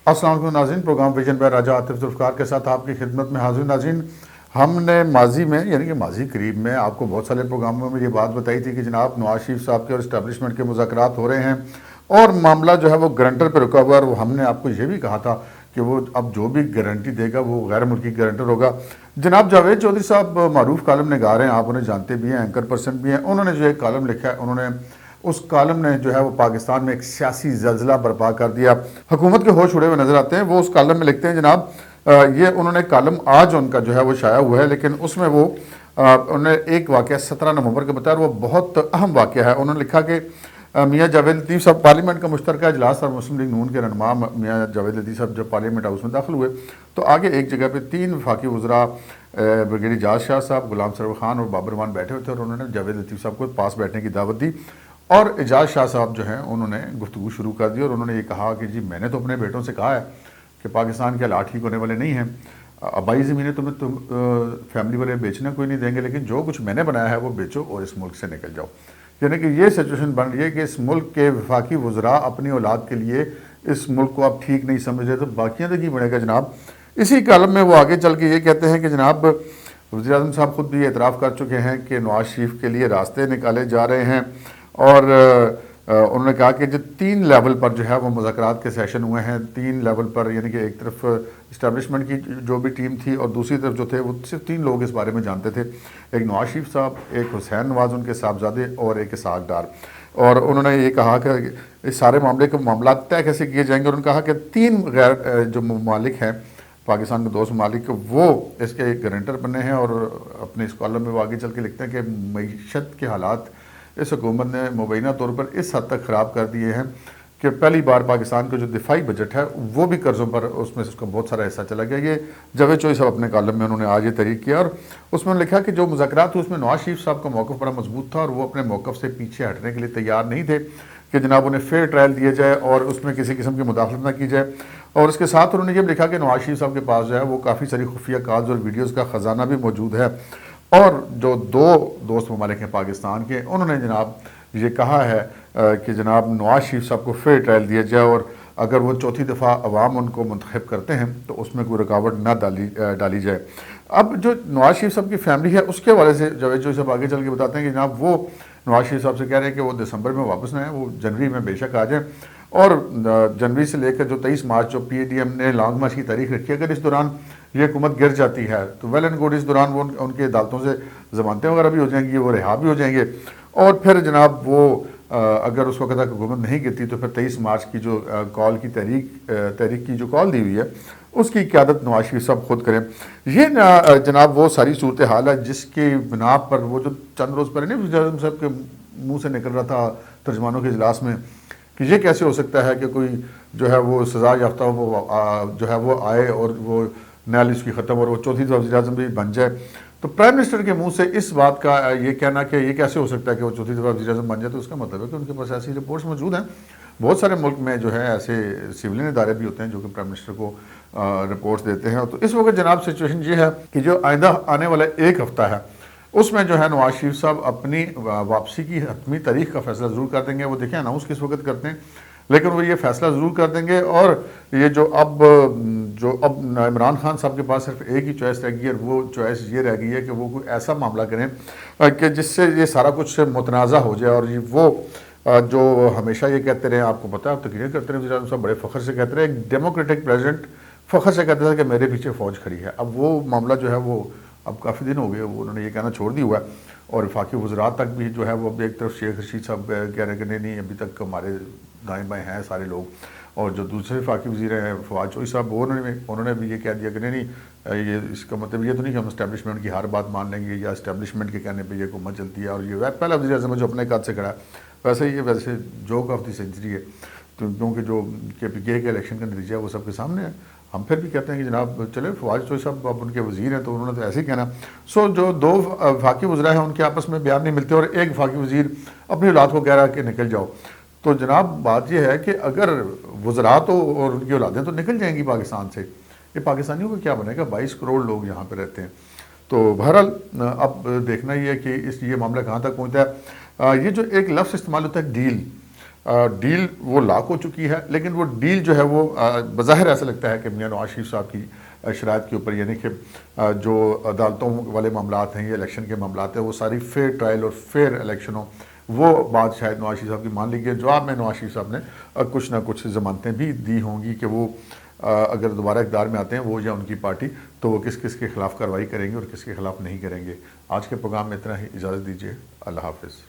السلام علیکم ناظرین، پروگرام ویژن بائی راجہ عاطف ذوالفقار کے ساتھ آپ کی خدمت میں حاضر ناظرین۔ ہم نے ماضی میں یعنی کہ ماضی قریب میں آپ کو بہت سارے پروگراموں میں یہ بات بتائی تھی کہ جناب نواز شریف صاحب کے اور اسٹیبلشمنٹ کے مذاکرات ہو رہے ہیں اور معاملہ جو ہے وہ گارنٹر پہ رکا ہوا ہے، اور ہم نے آپ کو یہ بھی کہا تھا کہ وہ اب جو بھی گارنٹی دے گا وہ غیر ملکی گارنٹر ہوگا۔ جناب جاوید چودھری صاحب معروف کالم نگار ہیں، آپ انہیں جانتے بھی ہیں، اینکر پرسن بھی ہیں۔ انہوں نے جو ایک کالم لکھا ہے، انہوں نے اس کالم نے جو ہے وہ پاکستان میں ایک سیاسی زلزلہ برپا کر دیا، حکومت کے ہوش اڑے ہوئے نظر آتے ہیں۔ وہ اس کالم میں لکھتے ہیں جناب، یہ انہوں نے کالم آج ان کا جو ہے وہ شائع ہوا ہے، لیکن اس میں وہ انہوں نے ایک واقعہ 17 نومبر کا بتایا اور وہ بہت اہم واقعہ ہے۔ انہوں نے لکھا کہ میاں جاوید لطیف صاحب پارلیمنٹ کا مشترکہ اجلاس اور مسلم لیگ نون کے رہنما میاں جاوید لطیف صاحب جب پارلیمنٹ ہاؤس میں داخل ہوئے تو آگے ایک جگہ پہ 3 وفاقی وزراء بریگیڈیئر اعجاز شاہ صاحب، غلام سرور خان اور بابر مان بیٹھے ہوئے تھے، اور انہوں نے جاوید لطیف صاحب کو پاس بیٹھنے کی دعوت دی، اور اعجاز شاہ صاحب جو ہیں انہوں نے گفتگو شروع کر دی اور انہوں نے یہ کہا کہ جی میں نے تو اپنے بیٹوں سے کہا ہے کہ پاکستان کے حالات ٹھیک ہونے والے نہیں ہیں، آبائی زمینیں تم فیملی والے بیچنے کوئی نہیں دیں گے، لیکن جو کچھ میں نے بنایا ہے وہ بیچو اور اس ملک سے نکل جاؤ۔ یعنی کہ یہ سچویشن بن رہی ہے کہ اس ملک کے وفاقی وزراء اپنی اولاد کے لیے اس ملک کو اب ٹھیک نہیں سمجھ رہے، تو باقیوں تو کی بنے گا جناب۔ اسی کالم میں وہ آگے چل کے یہ کہتے ہیں کہ جناب وزیر اعظم صاحب خود بھی یہ اعتراف کر چکے ہیں کہ نواز شریف کے لیے راستے نکالے جا رہے ہیں، اور انہوں نے کہا کہ جو 3 لیول پر جو ہے وہ مذاکرات کے سیشن ہوئے ہیں، 3 لیول پر، یعنی کہ ایک طرف اسٹیبلشمنٹ کی جو بھی ٹیم تھی اور دوسری طرف جو تھے وہ صرف 3 لوگ اس بارے میں جانتے تھے، ایک نواز شریف صاحب، ایک حسین نواز ان کے صاحبزادے اور ایک اسحاق ڈار۔ اور انہوں نے یہ کہا کہ اس سارے معاملے کے معاملات طے کیسے کیے جائیں گے، اور انہوں نے کہا کہ 3 غیر جو ممالک ہیں پاکستان کے 2 ممالک وہ اس کے ایک گارنٹر بنے ہیں، اور اپنے اس کالم میں وہ آگے چل کے لکھتے ہیں کہ معیشت کے حالات اس حکومت نے مبینہ طور پر اس حد تک خراب کر دیے ہیں کہ پہلی بار پاکستان کا جو دفاعی بجٹ ہے وہ بھی قرضوں پر اس میں اس کا بہت سارا حصہ چلا گیا۔ یہ جاوید چودھری صاحب اپنے کالم میں انہوں نے آج یہ تحریک کیا، اور اس میں لکھا کہ جو مذاکرات ہوئے اس میں نواز شریف صاحب کا موقف بڑا مضبوط تھا، اور وہ اپنے موقف سے پیچھے ہٹنے کے لیے تیار نہیں تھے کہ جناب انہیں فیئر ٹرائل دیا جائے اور اس میں کسی قسم کی مداخلت نہ کی جائے۔ اور اس کے ساتھ انہوں نے یہ بھی لکھا کہ نواز شریف صاحب کے پاس جو ہے وہ کافی ساری خفیہ کالز اور ویڈیوز کا خزانہ بھی موجود ہے، اور جو 2 دوست ممالک ہیں پاکستان کے، انہوں نے جناب یہ کہا ہے کہ جناب نواز شریف صاحب کو فیئر ٹرائل دیا جائے، اور اگر وہ چوتھی دفعہ عوام ان کو منتخب کرتے ہیں تو اس میں کوئی رکاوٹ نہ ڈالی جائے۔ اب جو نواز شریف صاحب کی فیملی ہے اس کے حوالے سے جاوید چودھری صاحب آگے چل کے بتاتے ہیں کہ جناب وہ نواز شریف صاحب سے کہہ رہے ہیں کہ وہ دسمبر میں واپس نہ آئیں، وہ جنوری میں بے شک آ جائیں، اور جنوری سے لے کر جو 23 مارچ جو پی اے ڈی ایم نے لانگ مارچ کی تاریخ رکھی ہے، اگر اس دوران یہ حکومت گر جاتی ہے تو ویل اینڈ گڈ، اس دوران وہ ان کے عدالتوں سے ضمانتیں وغیرہ بھی ہو جائیں گی، وہ رہا بھی ہو جائیں گے، اور پھر جناب وہ اگر اس وقت تک حکومت نہیں گرتی تو پھر 23 مارچ کی جو کال کی تحریک کی جو کال دی ہوئی ہے اس کی قیادت نواز شریف صاحب خود کریں۔ یہ جناب وہ ساری صورتحال ہے جس کی بنا پر وہ جو چند روز پہلے وزیر اعظم صاحب کے منہ سے نکل رہا تھا ترجمانوں کے اجلاس میں کہ یہ کیسے ہو سکتا ہے کہ کوئی جو ہے وہ سزا یافتہ وہ جو ہے وہ آئے اور وہ نیال اس کی ختم اور وہ چوتھی دفعہ وزیر اعظم بھی بن جائے۔ تو پرائم منسٹر کے منہ سے اس بات کا یہ کہنا کہ یہ کیسے ہو سکتا ہے کہ وہ چوتھی دفعہ وزیر اعظم بن جائے، تو اس کا مطلب ہے کہ ان کے پاس ایسی رپورٹس موجود ہیں۔ بہت سارے ملک میں جو ہے ایسے سولین ادارے بھی ہوتے ہیں جو کہ پرائم منسٹر کو رپورٹس دیتے ہیں۔ تو اس وقت جناب سچویشن یہ ہے کہ جو آئندہ آنے والا 1 ہفتہ ہے اس میں جو ہے نواز شریف صاحب اپنی واپسی کی حتمی تاریخ کا فیصلہ ضرور کر دیں گے۔ وہ دیکھیں اناؤنس کس وقت کرتے ہیں، لیکن وہ یہ فیصلہ ضرور کر دیں گے، اور یہ جو اب عمران خان صاحب کے پاس صرف ایک ہی چوائس رہ گئی ہے، اور وہ چوائس یہ رہ گئی ہے کہ وہ کوئی ایسا معاملہ کریں کہ جس سے یہ سارا کچھ متنازع ہو جائے، اور وہ جو ہمیشہ یہ کہتے رہے، آپ کو پتہ ہے آپ تقریر کرتے رہے، وزیر اعظم صاحب بڑے فخر سے کہتے رہے، ایک ڈیموکریٹک پریزیڈنٹ فخر سے کہتے تھے کہ میرے پیچھے فوج کھڑی ہے۔ اب وہ معاملہ جو ہے وہ اب کافی دن ہو گئے وہ انہوں نے یہ کہنا چھوڑ دیا ہوا ہے، اور وفاقی وزراء تک بھی جو ہے وہ اب ایک طرف شیخ رشید صاحب کہہ رہے ہیں کہ نہیں ابھی تک ہمارے دائیں بائیں ہیں سارے لوگ، اور جو دوسرے وفاقی وزیر ہیں فواد چوہدری صاحب انہوں نے بھی یہ کہہ دیا کہ نہیں یہ اس کا مطلب یہ تو نہیں کہ ہم اسٹیبلشمنٹ کی ہر بات مان لیں گے یا اسٹیبلشمنٹ کے کہنے پہ یہ حکومت چلتی ہے، اور یہ پہلا وزیر اعظم جو اپنے قد سے کھڑا ہے، ویسے جوک آف دی سینچری ہے، کیونکہ جو کے پی کے الیکشن کا نتیجہ ہے وہ سب کے سامنے ہے۔ ہم پھر بھی کہتے ہیں کہ جناب چلے فواد چوہدری صاحب اب ان کے وزیر ہیں تو انہوں نے تو ایسے ہی کہنا۔ جو 2 وفاقی وزراء ہیں ان کے آپس میں بیان نہیں ملتے، اور ایک وفاقی وزیر اپنی اولاد کو کہہ رہا ہے کہ نکل جاؤ، تو جناب بات یہ ہے کہ اگر وزراء تو اور ان کی اولادیں تو نکل جائیں گی پاکستان سے، یہ پاکستانیوں کو کیا بنے گا؟ 22 کروڑ لوگ یہاں پہ رہتے ہیں۔ تو بہرحال اب دیکھنا یہ ہے کہ یہ معاملہ کہاں تک پہنچتا ہے۔ یہ جو ایک لفظ استعمال ہوتا ہے ڈیل، ڈیل وہ لاک ہو چکی ہے، لیکن وہ ڈیل جو ہے وہ بظاہر ایسا لگتا ہے کہ میاں نواز شریف صاحب کی شرائط کے اوپر، یعنی کہ جو عدالتوں والے معاملات ہیں یا الیکشن کے معاملات ہیں وہ ساری فیئر ٹرائل اور فیئر الیکشن ہوں، وہ بات شاید نواز شریف صاحب کی مان لی گئی۔ جواب میں نواز شریف صاحب نے کچھ نہ کچھ ضمانتیں بھی دی ہوں گی کہ وہ اگر دوبارہ اقتدار میں آتے ہیں وہ یا ان کی پارٹی، تو وہ کس کس کے خلاف کارروائی کریں گے اور کس کے خلاف نہیں کریں گے۔ آج کے پروگرام میں اتنا ہی، اجازت دیجیے، اللہ حافظ۔